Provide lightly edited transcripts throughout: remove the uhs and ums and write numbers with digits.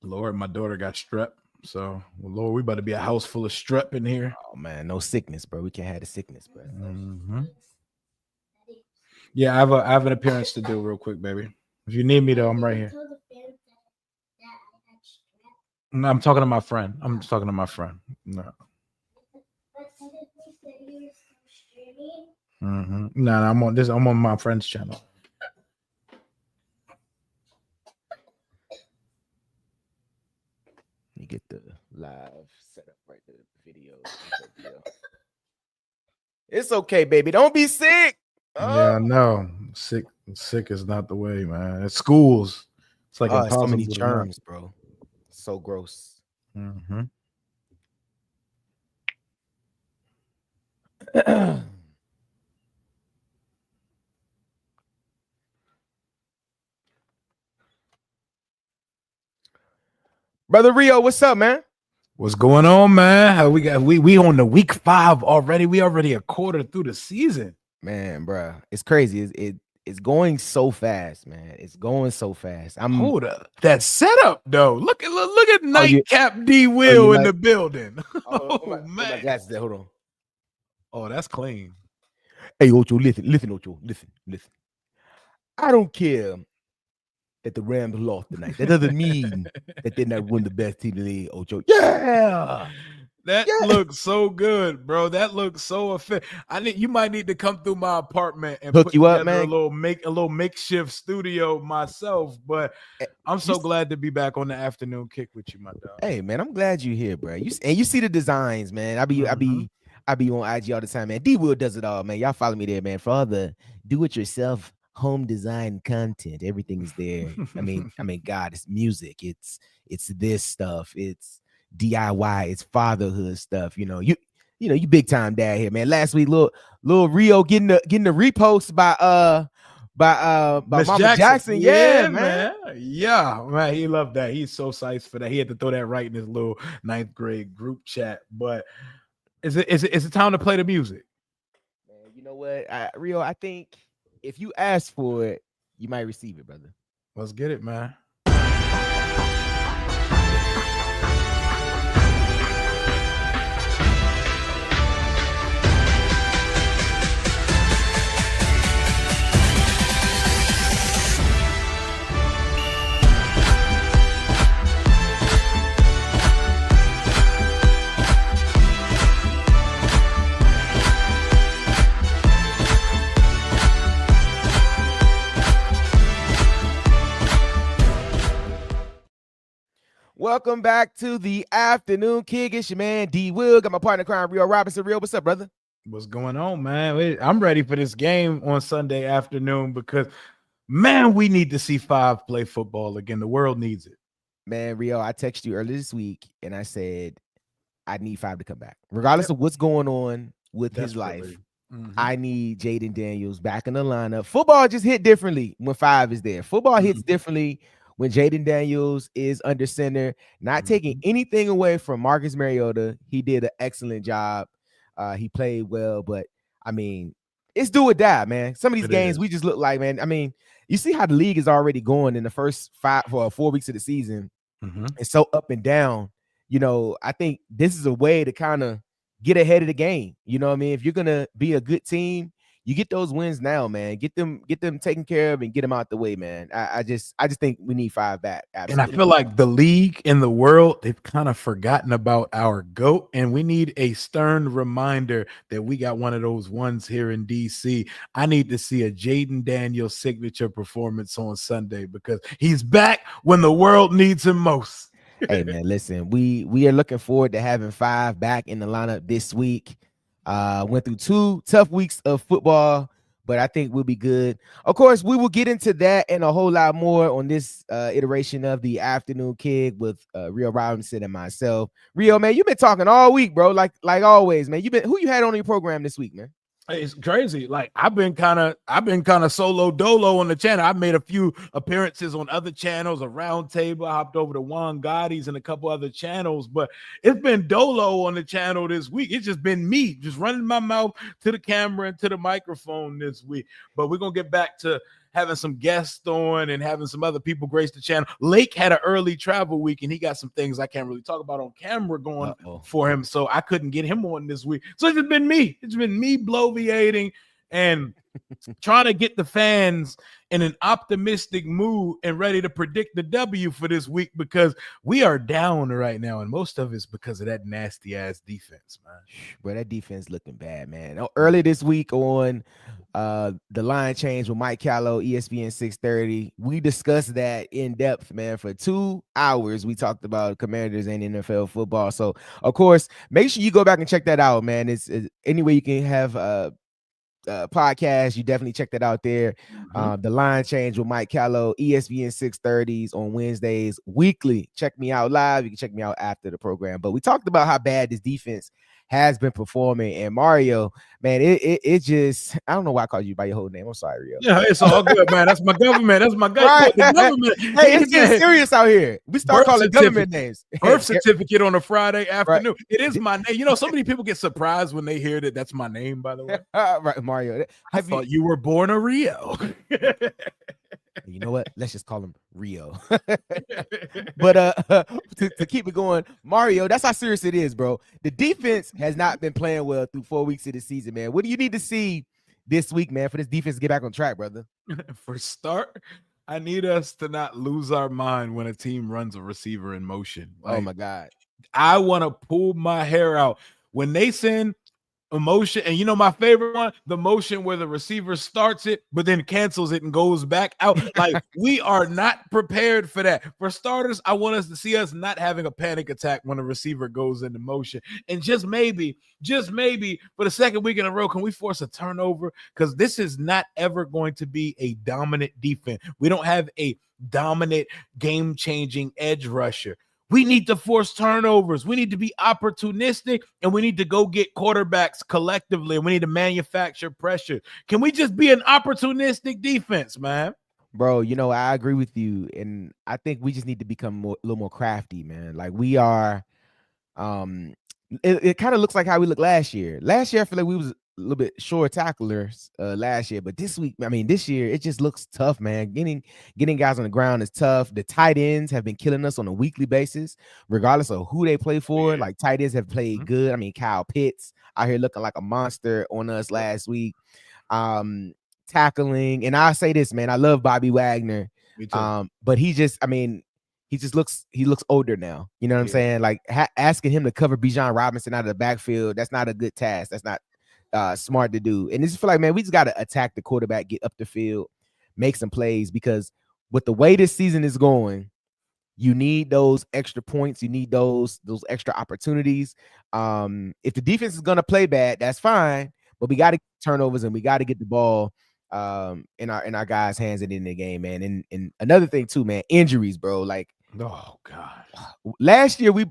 Lord, my daughter got strep. So, well, Lord, we about to be a house full of strep in here. Oh man, no sickness, bro. We can't have the sickness, bro. Mm-hmm. Yeah, I have an appearance to do real quick, baby. If you need me though, I'm right here. No, I'm talking to my friend. I'm just talking to my friend. No. No, I'm on this. I'm on my friend's channel. You get the live setup right there, video. It's okay, baby. Don't be sick. Yeah, no, sick is not the way, man. At schools, it's like So many impossible to not. germs, bro. So gross. Mm-hmm. Brother Rio, what's up, man? What's going on, man? How we on the week 5 already? We already a quarter through the season, Man, bro, it's crazy. It's going so fast, man. It's going so fast. Hold up, that setup though. Look at you Nightcap D Will in the building. Oh, Man, my glasses there. Hold on. Oh, that's clean. Hey, Ocho, listen, Ocho, listen. I don't care that the Rams lost tonight. That doesn't mean that they're not one of the best teams in the league, Ocho. Yeah. That looks so good, bro. That looks so effective. You might need to come through my apartment and Hook put you up, together man. a little makeshift studio myself. But I'm so glad to be back on the afternoon kick with you, my dog. Hey, man, I'm glad you're here, bro. You see the designs, man. I be on IG all the time, man. D Will does it all, man. Y'all follow me there, man. For all the do-it-yourself home design content, everything is there. I mean, God, it's music. It's this stuff. It's DIY. It's fatherhood stuff. You know, you big time dad here, man. Last week, little Rio getting the repost by Miss Mama Jackson. Yeah, man. Yeah, man. He loved that. He's so psyched for that. He had to throw that right in his little 9th grade group chat. But is it time to play the music? Man, you know what, Rio? I think if you ask for it, you might receive it, brother. Let's get it, man. Welcome back to the afternoon kick. It's your man D Will. Got my partner crime, Rio Robinson. Rio, what's up, brother? What's going on, man? I'm ready for this game on Sunday afternoon because, man, we need to see 5 play football again. The world needs it. Man, Rio, I texted you earlier this week and I said I need 5 to come back, regardless of what's going on with his life. I need Jayden Daniels back in the lineup. Football just hit differently when 5 is there. Football hits differently when Jayden Daniels is under center. Not taking anything away from Marcus Mariota. He did an excellent job. He played well, but I mean, it's do or die, man. Some of these games we just look like, man. I mean, you see how the league is already going in the first 4 weeks of the season. It's so up and down. You know, I think this is a way to kind of get ahead of the game. You know what I mean? If you're gonna be a good team, you get those wins now, man. Get them taken care of and get them out the way, man. I just think we need 5 back. Absolutely. And I feel like the league and the world, they've kind of forgotten about our GOAT, and we need a stern reminder that we got one of those ones here in DC. I need to see a Jayden Daniels signature performance on Sunday because he's back when the world needs him most. Hey, man, listen, we are looking forward to having 5 back in the lineup this week. Went through 2 tough weeks of football, but I think we'll be good. Of course, we will get into that and a whole lot more on this iteration of the afternoon kick with Rio Robinson and myself. Rio, man, you've been talking all week, bro. Like always, man. Who you had on your program this week, man? It's crazy. Like I've been kind of solo dolo on the channel. I've made a few appearances on other channels, a round table. I hopped over to Juan Gotti's and a couple other channels, but it's been dolo on the channel this week. It's just been me just running my mouth to the camera and to the microphone this week. But we're gonna get back to having some guests on and having some other people grace the channel. Lake had an early travel week, and he got some things I can't really talk about on camera going for him, so I couldn't get him on this week. So it's been me. It's been me bloviating and trying to get the fans in an optimistic mood and ready to predict the W for this week, because we are down right now, and most of it's because of that nasty ass defense, man. Bro, that defense looking bad, man. Early this week on the line change with Mike Callow, ESPN 630, we discussed that in depth, man. For 2 hours, we talked about Commanders and NFL football. So, of course, make sure you go back and check that out, man. It's any way you can have podcast, you definitely check that out there. The line change with Mike Callow, ESPN 630s on Wednesdays weekly. Check me out live. You can check me out after the program. But we talked about how bad this defense has been performing, and Mario, man, it just, I don't know why I called you by your whole name. I'm sorry, Rio. Yeah, it's all good, man. That's my government. That's my government. Right. The government. Hey, it's getting serious out here. We start calling government names. Birth certificate on a Friday afternoon. Right. It is my name. You know, so many people get surprised when they hear that that's my name, by the way. Right, Mario. I thought you were born a Rio. You know what? Let's just call him Rio. But to keep it going, Mario, that's how serious it is, bro. The defense has not been playing well through 4 weeks of the season, man. What do you need to see this week, man, for this defense to get back on track, brother? For start, I need us to not lose our mind when a team runs a receiver in motion. Like, oh my God. I want to pull my hair out when they send a motion, and you know my favorite one, the motion where the receiver starts it but then cancels it and goes back out. Like, we are not prepared for that. For starters, I want us to see us not having a panic attack when a receiver goes into motion. And just maybe for the second week in a row, can we force a turnover? Because this is not ever going to be a dominant defense. We don't have a dominant game-changing edge rusher. We need to force turnovers. We need to be opportunistic, and we need to go get quarterbacks collectively, and we need to manufacture pressure. Can we just be an opportunistic defense, man? Bro, you know, I agree with you, and I think we just need to become a little more crafty, man. Like, we are it kind of looks like how we looked last year. Last year, I feel like we was a little bit short tacklers last year, but this year, it just looks tough, man. Getting guys on the ground is tough. The tight ends have been killing us on a weekly basis, regardless of who they play for. Like, tight ends have played good. I mean, Kyle Pitts out here looking like a monster on us last week. Tackling, and I'll say this, man, I love Bobby Wagner. Me too. But he looks older now. You know what I'm saying? Like, asking him to cover Bijan Robinson out of the backfield, that's not a good task. That's not smart to do. And it's feel like, man, we just got to attack the quarterback, get up the field, make some plays, because with the way this season is going, you need those extra points. You need those extra opportunities. If the defense is going to play bad, that's fine, but we got to get turnovers and we got to get the ball in our guys' hands at the end of the game, man. And another thing too, man, injuries, bro. Like, oh God, last year we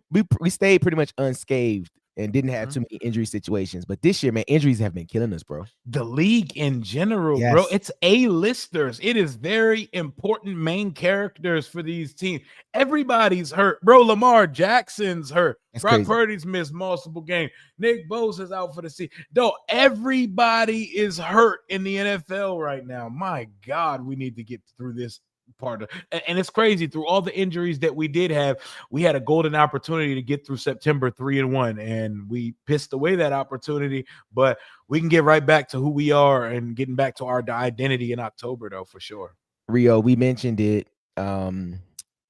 stayed pretty much unscathed and didn't have too many injury situations. But this year, man, injuries have been killing us, bro. The league in general, bro. It's A-listers. It is very important main characters for these teams. Everybody's hurt, bro. Lamar Jackson's hurt. Brock Purdy's missed multiple games. Nick Bosa's out for the season. Though everybody is hurt in the NFL right now. My God, we need to get through this part of, and it's crazy. Through all the injuries that we did have, we had a golden opportunity to get through September 3-1, and we pissed away that opportunity. But we can get right back to who we are and getting back to our identity in October, though, for sure. Rio, we mentioned it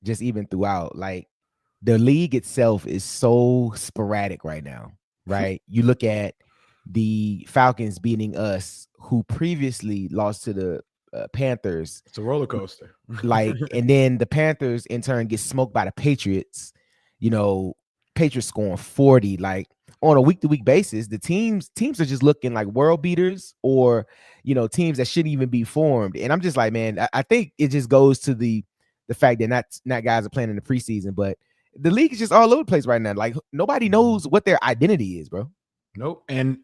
just even throughout. Like, the league itself is so sporadic right now, right? You look at the Falcons beating us, who previously lost to the Panthers. It's a roller coaster. Like, and then the Panthers in turn get smoked by the Patriots. You know, Patriots scoring 40. Like, on a week-to-week basis, the teams are just looking like world beaters, or, you know, teams that shouldn't even be formed. And I'm just like, man, I think it just goes to the fact that not guys are playing in the preseason, but the league is just all over the place right now. Like, nobody knows what their identity is, bro. Nope. And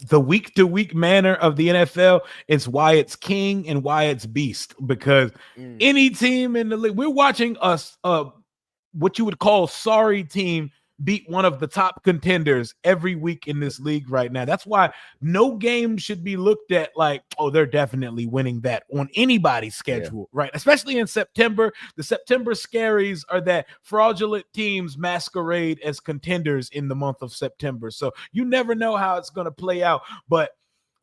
the week-to-week manner of the NFL, it's why it's king and why it's beast, because any team in the league, we're watching us what you would call sorry team beat one of the top contenders every week in this league right now. That's why no game should be looked at like, oh, they're definitely winning that on anybody's schedule, right? Especially in September. The September scaries are that fraudulent teams masquerade as contenders in the month of September. So you never know how it's going to play out. But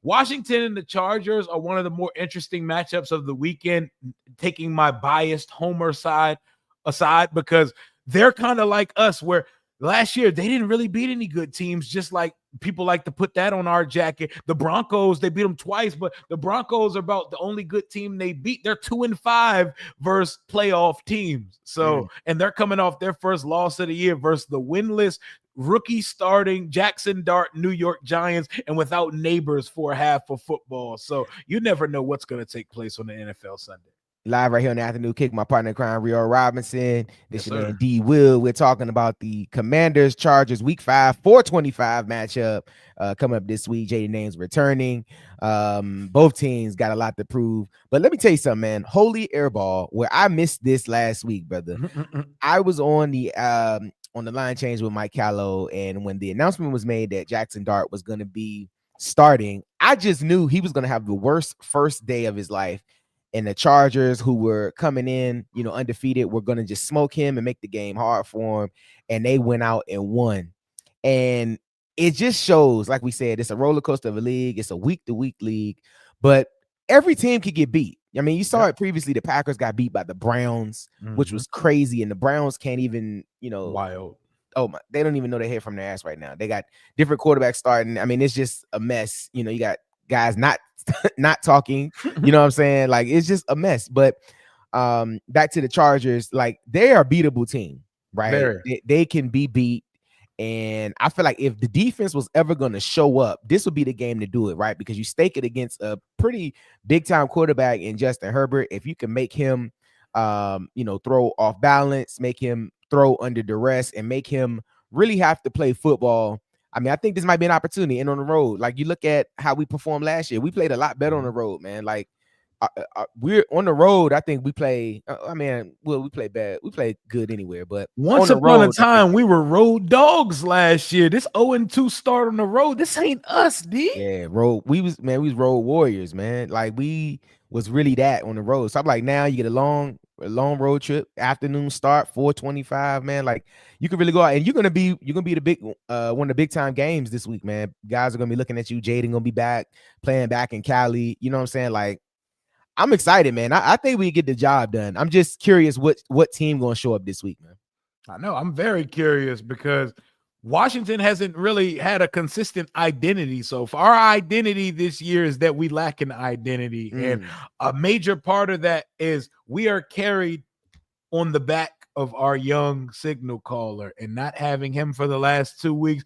Washington and the Chargers are one of the more interesting matchups of the weekend, taking my biased Homer side aside, because they're kind of like us, where last year they didn't really beat any good teams, just like people like to put that on our jacket. The Broncos, they beat them twice, but the Broncos are about the only good team they beat. They're 2-5 versus playoff teams. So, and they're coming off their first loss of the year versus the winless rookie starting Jackson Dart New York Giants, and without Neighbors for half of football. So you never know what's going to take place on the NFL Sunday. Live right here on the afternoon kick, my partner in crime, Rio Robinson. This your man D Will. We're talking about the Commanders Chargers Week 5 425 matchup coming up this week. Jayden Daniels returning. Both teams got a lot to prove. But let me tell you something, man. Holy airball, where I missed this last week, brother. I was on the line change with Mike Callow, and when the announcement was made that Jackson Dart was going to be starting, I just knew he was going to have the worst first day of his life. And the Chargers, who were coming in, undefeated, were going to just smoke him and make the game hard for him. And they went out and won. And it just shows, like we said, it's a roller coaster of a league. It's a week-to-week league. But every team could get beat. I mean, you saw it previously. The Packers got beat by the Browns, which was crazy. And the Browns can't even, wild. Oh my, they don't even know their head from their ass right now. They got different quarterbacks starting. I mean, it's just a mess. You got guys not talking, you know what I'm saying? Like, it's just a mess. But back to the Chargers, like, they are a beatable team, right? They can be beat. And I feel like if the defense was ever going to show up, this would be the game to do it, right? Because you stake it against a pretty big time quarterback in Justin Herbert. If you can make him throw off balance, make him throw under duress, and make him really have to play football, I mean, I think this might be an opportunity. And on the road, like, you look at how we performed last year, we played a lot better on the road, man. Like, we're on the road. I think we play. We play bad. We play good anywhere. But once upon a time, we were road dogs last year. This 0-2 start on the road. This ain't us, D. Yeah, road. We was road warriors, man. Like, we was really that on the road. So I'm like, now you get a long road trip, afternoon start, 425, man. Like, you can really go out, and you're gonna be the big one of the big time games this week, man. Guys are gonna be looking at you. Jayden gonna be back playing back in Cali. You know what I'm saying? Like, I'm excited, man. I think we get the job done. I'm just curious what team gonna show up this week, man. I know. I'm very curious because Washington hasn't really had a consistent identity so far. Our identity this year is that we lack an identity. And a major part of that is we are carried on the back of our young signal caller, and not having him for the last 2 weeks,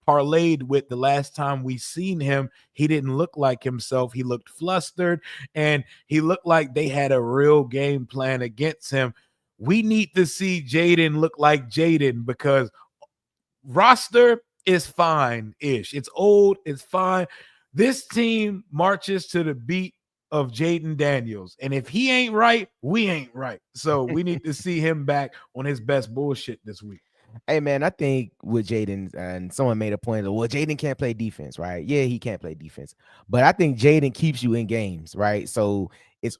parlayed with the last time we seen him, he didn't look like himself. He looked flustered, and he looked like they had a real game plan against him. We need to see Jayden look like Jayden, because roster is fine-ish. It's old, it's fine. This team marches to the beat of Jayden Daniels, and if he ain't right, we ain't right. So we need to see him back on his best bullshit this week. Hey, man, I think with Jayden, and someone made a point of, well, Jayden can't play defense, right? Yeah, he can't play defense, but I think Jayden keeps you in games, right? So it's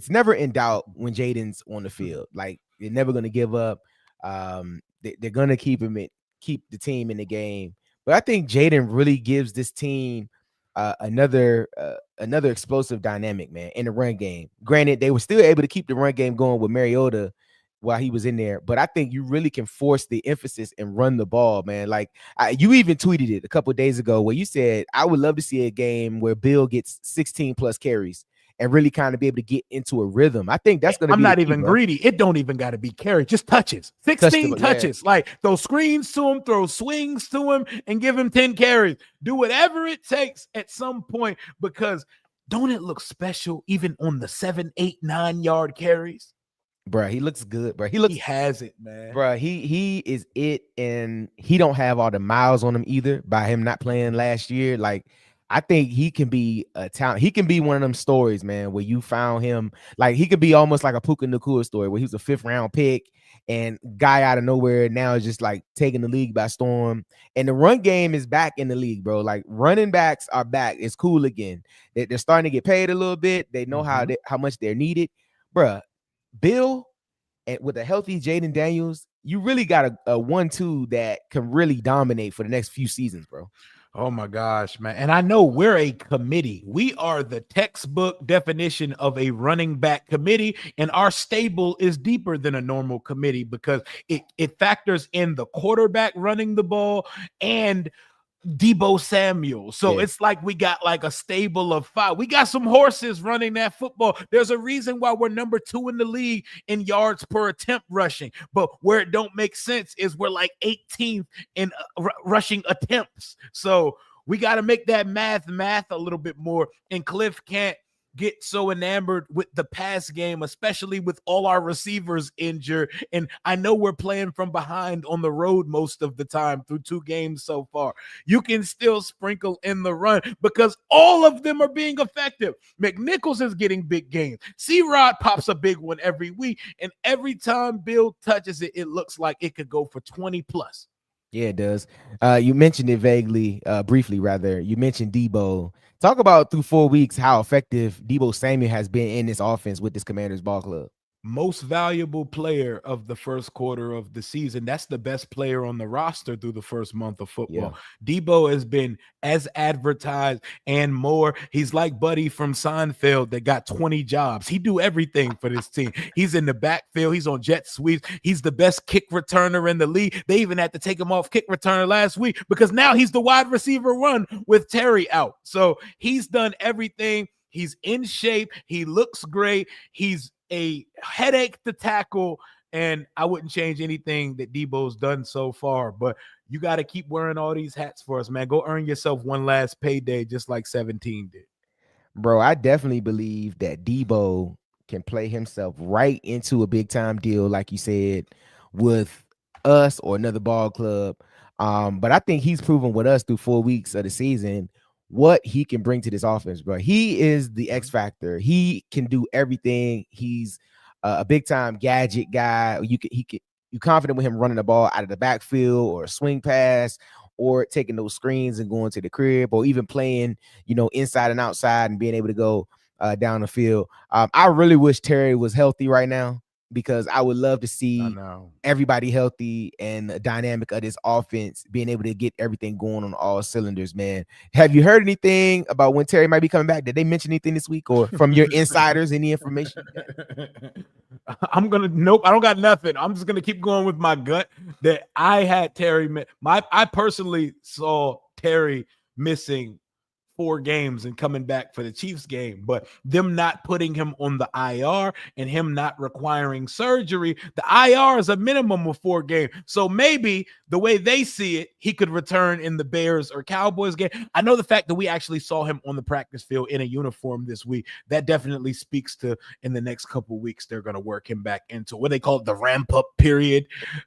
never in doubt when Jayden's on the field. Like, they're never going to give up. They're going to keep the team in the game. But I think Jayden really gives this team another explosive dynamic, man, in the run game. Granted, they were still able to keep the run game going with Mariota while he was in there, but I think you really can force the emphasis and run the ball, man. Like, you even tweeted it a couple of days ago where you said, I would love to see a game where Bill gets 16 plus carries and really kind of be able to get into a rhythm. I think that's going to be. I'm not even greedy. It don't even got to be carry, just touches. 16 touches. Yeah. Like, throw screens to him, throw swings to him, and give him 10 carries. Do whatever it takes at some point, because don't it look special even on the 7, 8, 9 yard carries? Bro, he looks good, bro. He has it, man. Bro, he is it, and he don't have all the miles on him either by him not playing last year. Like, I think he can be a talent. He can be one of them stories, man, where you found him. Like he could be almost like a Puka Nacua story, where he was a 5th-round pick and guy out of nowhere now is just like taking the league by storm. And the run game is back in the league, bro. Like running backs are back. It's cool again. They're starting to get paid a little bit. They know how much they're needed, bruh. Bill and with a healthy Jayden Daniels, you really got a 1-2 that can really dominate for the next few seasons, bro. Oh my gosh, man. And I know we're a committee. We are the textbook definition of a running back committee. And our stable is deeper than a normal committee because it factors in the quarterback running the ball and Debo Samuel. So it's like we got like a stable of 5. We got some horses running that football. There's a reason why we're number 2 in the league in yards per attempt rushing. But where it don't make sense is we're like 18th in rushing attempts. So we got to make that math a little bit more. And Cliff can't get so enamored with the pass game, especially with all our receivers injured. And I know we're playing from behind on the road most of the time through 2 games so far. You can still sprinkle in the run because all of them are being effective. McNichols is getting big games. C-Rod pops a big one every week. And every time Bill touches it, it looks like it could go for 20 plus. Yeah, it does. You mentioned it briefly rather. You mentioned Debo. Talk about through 4 weeks how effective Debo Samuel has been in this offense with this Commanders ball club. Most valuable player of the first quarter of the season. That's the best player on the roster through the first month of football. Yeah. Debo has been as advertised and more. He's like Buddy from Seinfeld that got 20 jobs. He do everything for this team. He's in the backfield. He's on jet sweeps. He's the best kick returner in the league. They even had to take him off kick returner last week because now he's the wide receiver one with Terry out. So he's done everything. He's in shape. He looks great. He's a headache to tackle, and I wouldn't change anything that Debo's done so far, but you got to keep wearing all these hats for us, man. Go earn yourself one last payday just like 17 did. Bro, I definitely believe that Debo can play himself right into a big-time deal, like you said, with us or another ball club. But I think he's proven with us through 4 weeks of the season what he can bring to this offense, bro. He is the X factor. He can do everything. He's a big time gadget guy. You confident with him running the ball out of the backfield or a swing pass or taking those screens and going to the crib or even playing, inside and outside and being able to go down the field. I really wish Terry was healthy right now because I would love to see everybody healthy and the dynamic of this offense being able to get everything going on all cylinders, man. Have you heard anything about when Terry might be coming back? Did they mention anything this week or from your insiders, any information? Nope, I don't got nothing. I'm just going to keep going with my gut that I had Terry. I personally saw Terry missing 4 games and coming back for the Chiefs game, but them not putting him on the IR and him not requiring surgery, the IR is a minimum of 4 games. So maybe the way they see it, he could return in the Bears or Cowboys game. I know the fact that we actually saw him on the practice field in a uniform this week, that definitely speaks to in the next couple of weeks, they're going to work him back into what they call the ramp up period.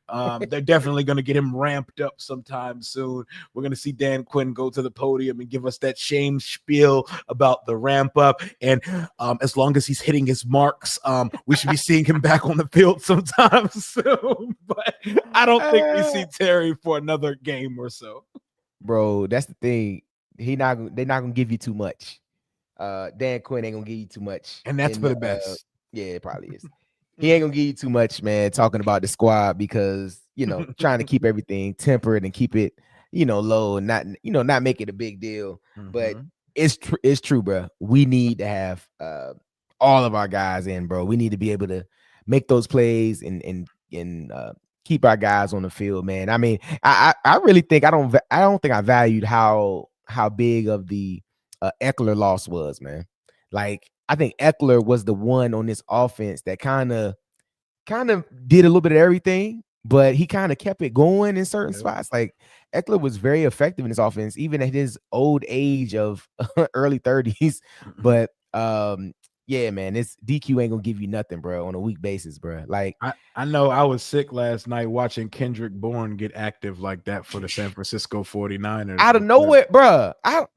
They're definitely going to get him ramped up sometime soon. We're going to see Dan Quinn go to the podium and give us that spiel about the ramp up, and as long as he's hitting his marks, we should be seeing him back on the field sometime soon. But I don't think we see Terry for another game or so. Bro, that's the thing. They're not gonna give you too much. Dan Quinn ain't gonna give you too much, and that's for the best. Yeah, it probably is. He ain't gonna give you too much, man. Talking about the squad because trying to keep everything tempered and keep it low and not make it a big deal. But it's true, bro. We need to have all of our guys in, bro. We need to be able to make those plays and keep our guys on the field, man. I mean, I really think I don't think I valued how big of the Eckler loss was, man. Like I think Eckler was the one on this offense that kind of did a little bit of everything, but he kind of kept it going in certain spots. Like Eckler was very effective in this offense, even at his old age of early 30s. But Yeah, man, this DQ ain't gonna give you nothing, bro, on a week basis, bro. Like I know I was sick last night watching Kendrick Bourne get active like that for the San Francisco 49ers. out of nowhere, bro.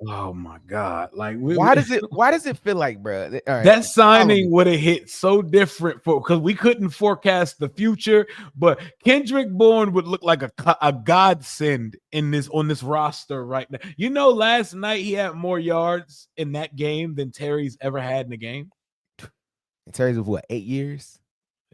Oh my God. Like why does it feel like, bro? All right, that signing would have hit so different because we couldn't forecast the future, but Kendrick Bourne would look like a godsend on this roster right now. You know, last night he had more yards in that game than Terry's ever had in a game. In terms of what, 8 years?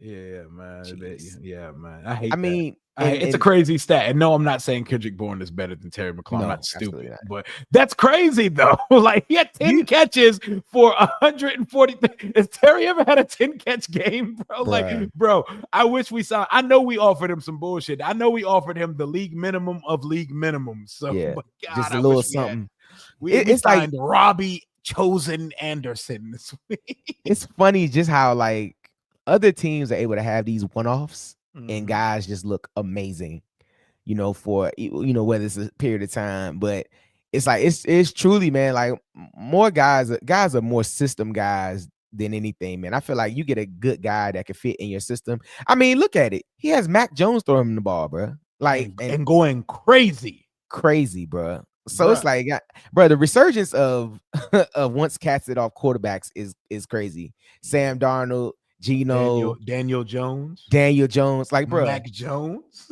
Yeah, man. Jeez. Yeah, man. I hate I mean, it's a crazy stat. And no, I'm not saying Kendrick Bourne is better than Terry McLaurin. No, I'm not stupid, not. but that's crazy though. Like he had 10 catches for 140. Has Terry ever had a 10 catch game, bro? Like, bro, I wish we saw. I know we offered him some bullshit. I know we offered him the league minimum of league minimums. So, yeah, but God, just a little something. We signed like Robbie Chosen Anderson this week. It's funny just how like other teams are able to have these one-offs and guys just look amazing, you know, for whether it's a period of time. But it's like it's truly, man, like more guys are more system guys than anything, man. I feel like you get a good guy that can fit in your system. I mean, look at it. He has Mac Jones throwing him the ball, bro. Like and going crazy, bro. So it's like, bro, the resurgence of once cats it off quarterbacks is crazy. Sam Darnold, Geno, Daniel Jones, like, bro, Mac Jones,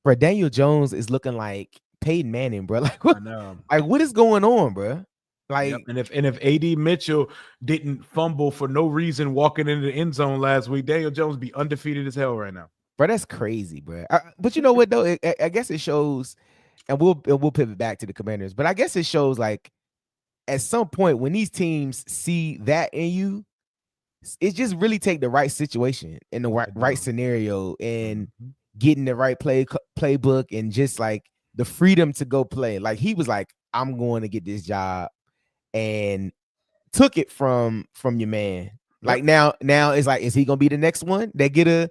bro. Daniel Jones is looking like Peyton Manning, bro. Like, what? I know. Like, what is going on, bro? Like, and if AD Mitchell didn't fumble for no reason walking into the end zone last week, Daniel Jones would be undefeated as hell right now, bro. That's crazy, bro. But you know what though? I guess it shows. And we'll pivot back to the Commanders, but I guess it shows like at some point when these teams see that in you, it just really take the right situation in the right scenario and getting the right playbook and just like the freedom to go play. Like he was like, I'm going to get this job, and took it from your man. Like now it's like, is he gonna be the next one that get a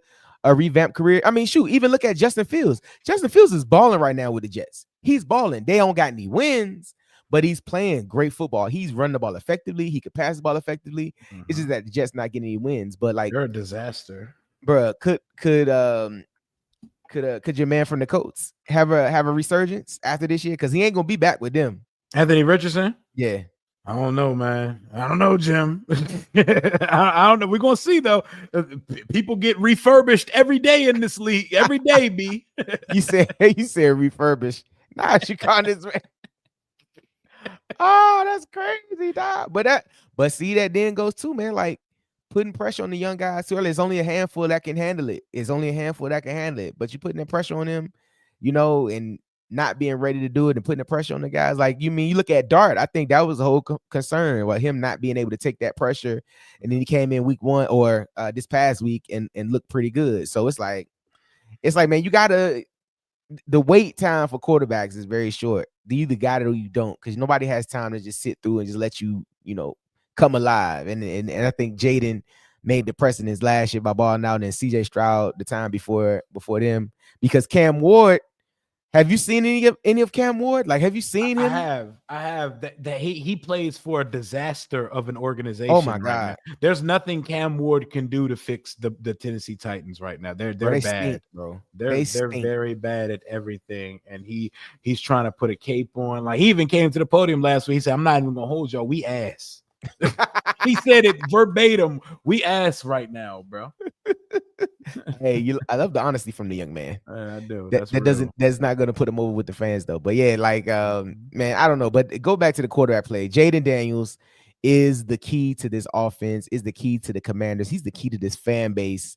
revamped career? I mean, shoot, even look at Justin Fields. Justin Fields is balling right now with the Jets. He's balling. They don't got any wins, but he's playing great football. He's running the ball effectively. He could pass the ball effectively. It's just that the Jets not getting any wins. But like, you're a disaster, bro. Could your man from the Colts have a resurgence after this year? Because he ain't gonna be back with them. Anthony Richardson? Yeah. I don't know, man. I don't know, Jim. I don't know. We're gonna see though. People get refurbished every day in this league. Every day, B. you said refurbished. Nah, you calling this man. Oh, that's crazy, dog. But see, that then goes too, man. Like putting pressure on the young guys too early. It's only a handful that can handle it. But you putting that pressure on them, and not being ready to do it and putting the pressure on the guys. Like, you look at Dart. I think that was the whole concern about him not being able to take that pressure. And then he came in week 1 or this past week and looked pretty good. So it's like, man, you gotta, the wait time for quarterbacks is very short. You either got it or you don't, because nobody has time to just sit through and just let you, come alive. And I think Jayden made the precedence last year by balling out, and CJ Stroud the time before them, because Cam Ward. Have you seen any of Cam Ward? Like, have you seen him? I have. That he plays for a disaster of an organization. Oh my God! Now. There's nothing Cam Ward can do to fix the Tennessee Titans right now. They're bad, stink, bro. They're very bad at everything, and he's trying to put a cape on. Like, he even came to the podium last week. He said, "I'm not even gonna hold y'all. We ass." He said it verbatim. We ass right now, bro. Hey, I love the honesty from the young man. I do. That's not gonna put him over with the fans though. But yeah, like man, I don't know. But go back to the quarterback play. Jayden Daniels is the key to this offense, is the key to the Commanders. He's the key to this fan base.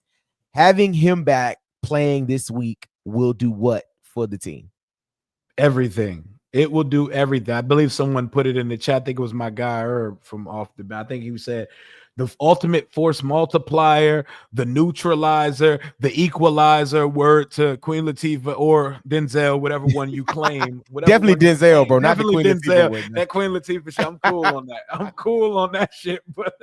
Having him back playing this week will do what for the team? Everything. It will do everything. I believe someone put it in the chat. I think it was my guy Herb from off the bat. I think he said the ultimate force multiplier, the neutralizer, the equalizer. Word to Queen Latifah or Denzel, whatever one you claim. Definitely Denzel, bro. Not definitely the Queen Denzel. Latifah, that Queen Latifah shit. I'm cool on that. I'm cool on that shit. But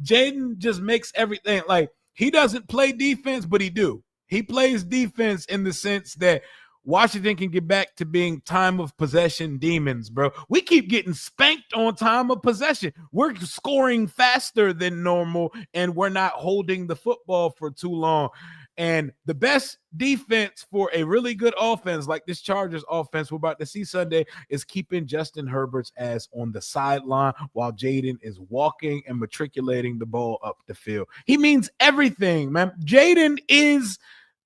Jayden just makes everything, like, he doesn't play defense, but he do. He plays defense in the sense that Washington can get back to being time of possession demons, bro. We keep getting spanked on time of possession. We're scoring faster than normal, and we're not holding the football for too long. And the best defense for a really good offense like this Chargers offense we're about to see Sunday is keeping Justin Herbert's ass on the sideline while Jayden is walking and matriculating the ball up the field. He means everything, man. Jayden is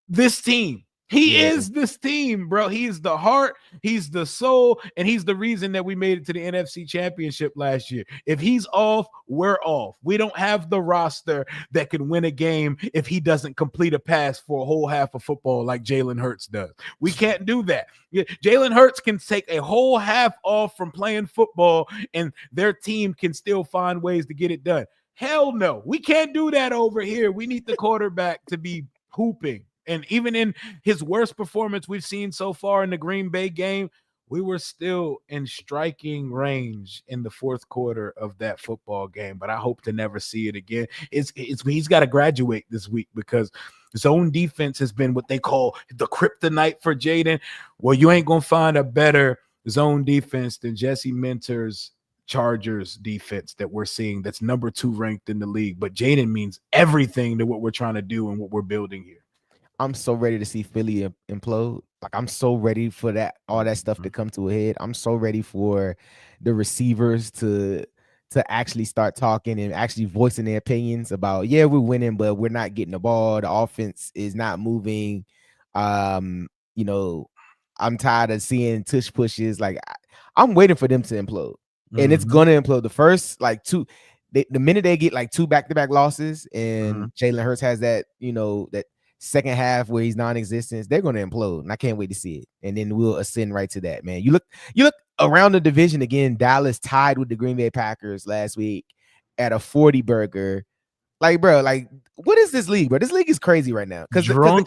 this team. He is this team, bro. He's the heart, he's the soul, and he's the reason that we made it to the NFC Championship last year. If he's off, we're off. We don't have the roster that can win a game if he doesn't complete a pass for a whole half of football like Jalen Hurts does. We can't do that. Jalen Hurts can take a whole half off from playing football, and their team can still find ways to get it done. Hell no. We can't do that over here. We need the quarterback to be hooping. And even in his worst performance we've seen so far in the Green Bay game, we were still in striking range in the fourth quarter of that football game. But I hope to never see it again. He's got to graduate this week because zone defense has been what they call the kryptonite for Jayden. Well, you ain't going to find a better zone defense than Jesse Minter's Chargers defense that we're seeing that's number 2 ranked in the league. But Jayden means everything to what we're trying to do and what we're building here. I'm so ready to see Philly implode. Like, I'm so ready for that, all that stuff to come to a head. I'm so ready for the receivers to actually start talking and actually voicing their opinions about, yeah, we're winning, but we're not getting the ball. The offense is not moving. I'm tired of seeing tush pushes. Like, I'm waiting for them to implode. And it's gonna implode. The first like 2, the minute they get like 2 back-to-back losses, and Jalen Hurts has that, that second half where he's non-existent, they're going to implode, and I can't wait to see it. And then we'll ascend right to that, man. You look around the division again. Dallas tied with the Green Bay Packers last week at a 40 burger. Like, bro, like, what is this league, bro? This league is crazy right now because the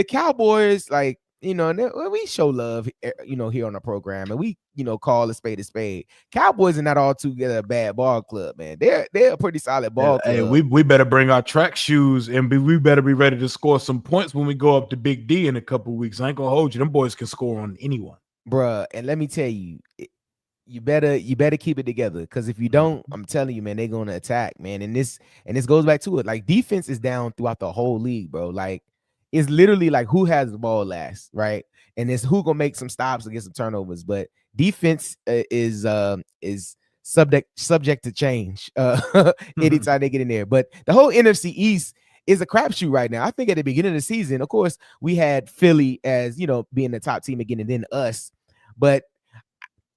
Cowboys, like, we show love, here on the program, and we, call a spade. Cowboys are not all together a bad ball club, man. They're a pretty solid ball club. Hey, we better bring our track shoes and we better be ready to score some points when we go up to Big D in a couple weeks. I ain't gonna hold you. Them boys can score on anyone, bruh. And let me tell you, you better keep it together, because if you don't, I'm telling you, man, they're gonna attack, man. And this goes back to it. Like, defense is down throughout the whole league, bro. Like, it's literally like who has the ball last, right? And it's who gonna make some stops and get some turnovers. But defense is subject to change anytime they get in there. But the whole NFC East is a crapshoot right now. I think at the beginning of the season, of course, we had Philly as, being the top team again, and then us. But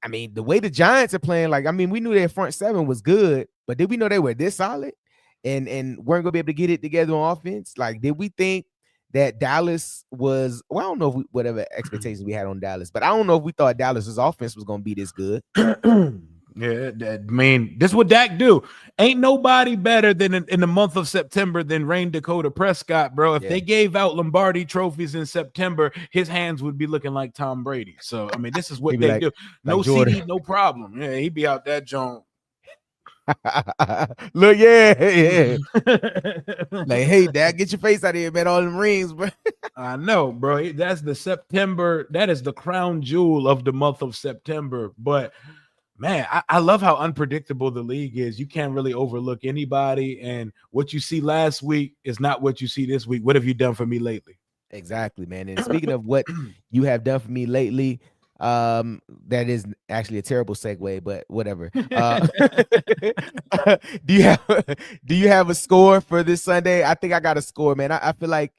I mean, the way the Giants are playing, like, I mean, we knew their front seven was good, but did we know they were this solid and weren't gonna be able to get it together on offense? Like, did we think that Dallas was, well, I don't know whatever expectations we had on Dallas, but I don't know if we thought Dallas's offense was going to be this good. Yeah, I mean, this is what Dak do. Ain't nobody better than in the month of September than Rain Dakota Prescott, bro. If they gave out Lombardi trophies in September, his hands would be looking like Tom Brady. So, I mean, this is what they do. No CD, no problem. Yeah, he'd be out that joint. Look, yeah. Like, hey, Dad, get your face out of here, man. All them rings, bro. I know, bro. That's the September. That is the crown jewel of the month of September. But man, I love how unpredictable the league is. You can't really overlook anybody, and what you see last week is not what you see this week. What have you done for me lately? Exactly, man. And speaking of what you have done for me lately, that is actually a terrible segue, but whatever. Do you have a score for this Sunday? I think I got a score, man. I feel like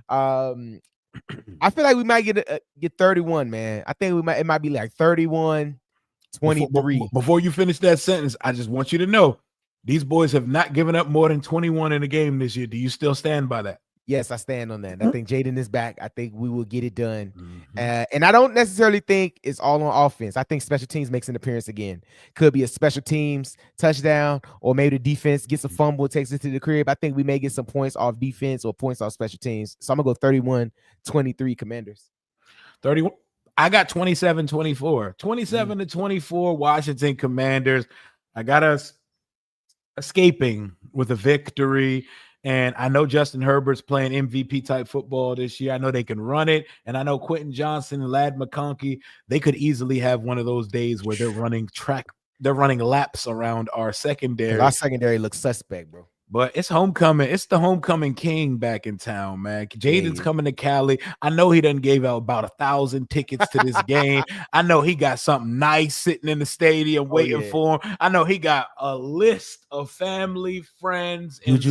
we might get 31, man. I think it might be like 31-23. Before you finish that sentence, I just want you to know these boys have not given up more than 21 in a game this year. Do you still stand by that? Yes, I stand on that. I think Jayden is back. I think we will get it done. And I don't necessarily think it's all on offense. I think special teams makes an appearance again. Could be a special teams touchdown, or maybe the defense gets a fumble, takes it to the crib. I think we may get some points off defense or points off special teams. So I'm going to go 31-23 Commanders. 31. I got 27-24. 27-24 Washington Commanders. I got us escaping with a victory. And I know Justin Herbert's playing MVP type football this year. I know they can run it. And I know Quentin Johnson and Lad McConkey, they could easily have one of those days where they're running laps around our secondary. Our secondary looks suspect, bro. But it's homecoming. It's the homecoming king back in town, man. Jayden's coming to Cali. I know he done gave out about 1,000 tickets to this game. I know he got something nice sitting in the stadium waiting for him. I know he got a list of family, friends, and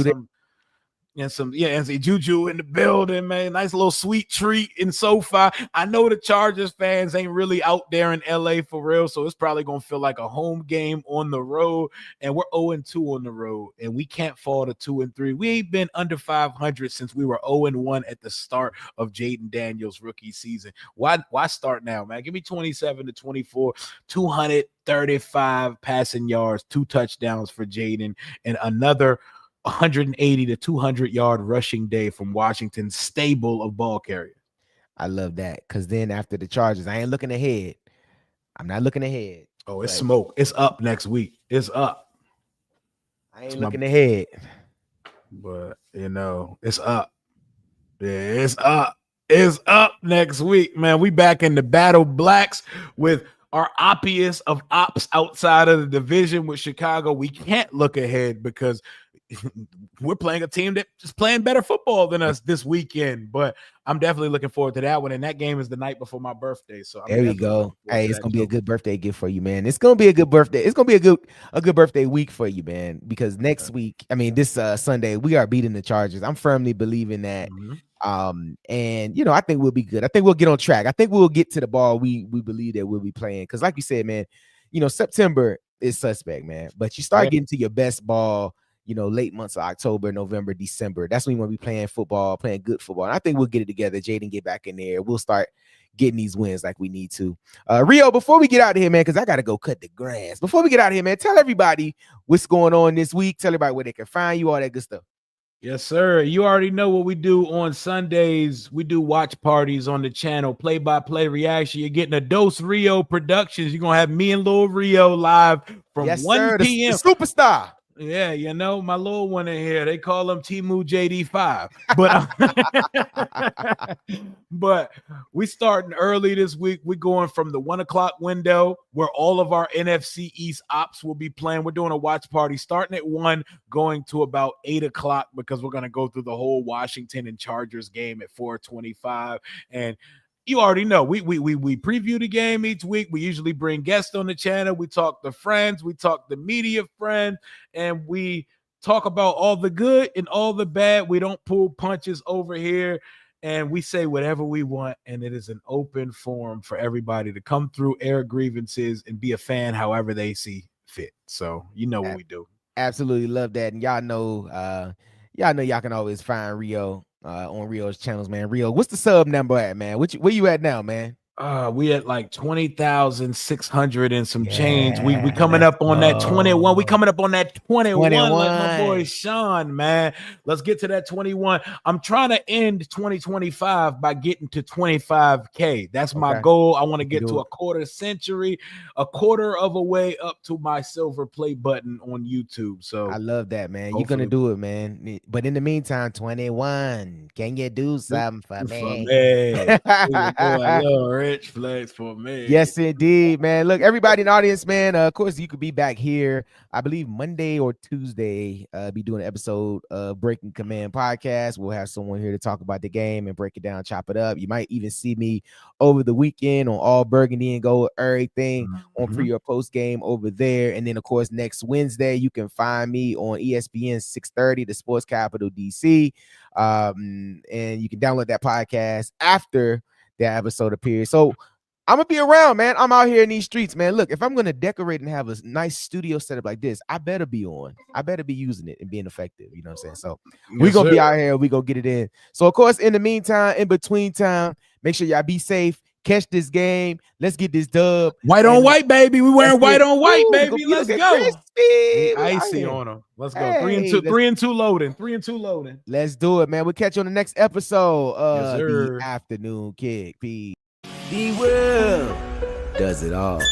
some Juju in the building, man. Nice little sweet treat in SoFi. I know the Chargers fans ain't really out there in LA for real, so it's probably gonna feel like a home game on the road. And we're 0-2 on the road, and we can't fall to 2-3. We ain't been under 500 since we were 0-1 at the start of Jayden Daniels' rookie season. Why start now, man? Give me 27-24, 235 passing yards, 2 touchdowns for Jayden, and another 180 to 200 yard rushing day from Washington's stable of ball carriers. I love that, because then after the Chargers, I ain't looking ahead. I'm not looking ahead. Oh, it's smoke. It's up next week. It's up. I ain't looking ahead. But, it's up. Yeah, it's up. It's up next week, man. We back in the Battle Blacks with our oppiest of ops outside of the division with Chicago. We can't look ahead because we're playing a team that is playing better football than us this weekend. But I'm definitely looking forward to that one. And that game is the night before my birthday. So there we go. Hey, it's gonna be a good birthday gift for you, man. It's gonna be a good birthday. It's gonna be a good birthday week for you, man. Because next week, this Sunday, we are beating the Chargers. I'm firmly believing that. And I think we'll be good. I think we'll get on track. I think we'll get to the ball we believe that we'll be playing. Because like you said, man, September is suspect, man. But you start getting to your best ball, late months of October, November, December. That's when you want to be playing football, playing good football. And I think we'll get it together. Jayden get back in there. We'll start getting these wins like we need to. Rio, before we get out of here, man, because I got to go cut the grass. Before we get out of here, man, tell everybody what's going on this week. Tell everybody where they can find you, all that good stuff. Yes, sir. You already know what we do on Sundays. We do watch parties on the channel, play-by-play reaction. You're getting a Dose Rio Productions. You're going to have me and Lil Rio live from 1 p.m. The superstar. Yeah, my little one in here, they call him Timu JD5. But we starting early this week. We're going from the 1 o'clock window where all of our NFC East ops will be playing. We're doing a watch party starting at 1, going to about 8 o'clock because we're going to go through the whole Washington and Chargers game at 4:25. And you already know we preview the game each week. We usually bring guests on the channel. We talk to friends. We talk to media friends, and we talk about all the good and all the bad. We don't pull punches over here, and we say whatever we want. And it is an open forum for everybody to come through, air grievances, and be a fan however they see fit. So what we do. Absolutely love that, and y'all know y'all can always find Rio on Rio's channels, man. Rio, what's the sub number at, man? Where you at now, man? We at like 20,600 and some change. We coming up on that 21. We coming up on that 21 like my boy Sean, man. Let's get to that 21. I'm trying to end 2025 by getting to 25K. That's my goal. I want to get to a quarter century, a quarter of a way up to my silver play button on YouTube. So I love that, man. You're gonna do it, man. But in the meantime, 21. Can you do something for me? Rich flex for me. Yes, indeed, man. Look, everybody in the audience, man. Of course, you could be back here. I believe Monday or Tuesday. Be doing an episode of Breaking Command podcast. We'll have someone here to talk about the game and break it down, chop it up. You might even see me over the weekend on All Burgundy and Gold, everything on pre or post game over there. And then, of course, next Wednesday, you can find me on ESPN 630, the Sports Capital DC. And you can download that podcast after that episode appears. So I'm gonna be around, man. I'm out here in these streets, man. Look, if I'm gonna decorate and have a nice studio setup like this, I better be on. I better be using it and being effective. You know what I'm saying? So we're gonna be out here. We gonna get it in. So of course, in the meantime, in between time, make sure y'all be safe. Catch this game. Let's get this dub. White on white, baby. We wearing white on white, baby. Let's go. Icy on them. Let's go. 3-2 loading. 3-2 loading. Let's do it, man. We'll catch you on the next episode of the Afternoon Kick. Peace. The world does it all.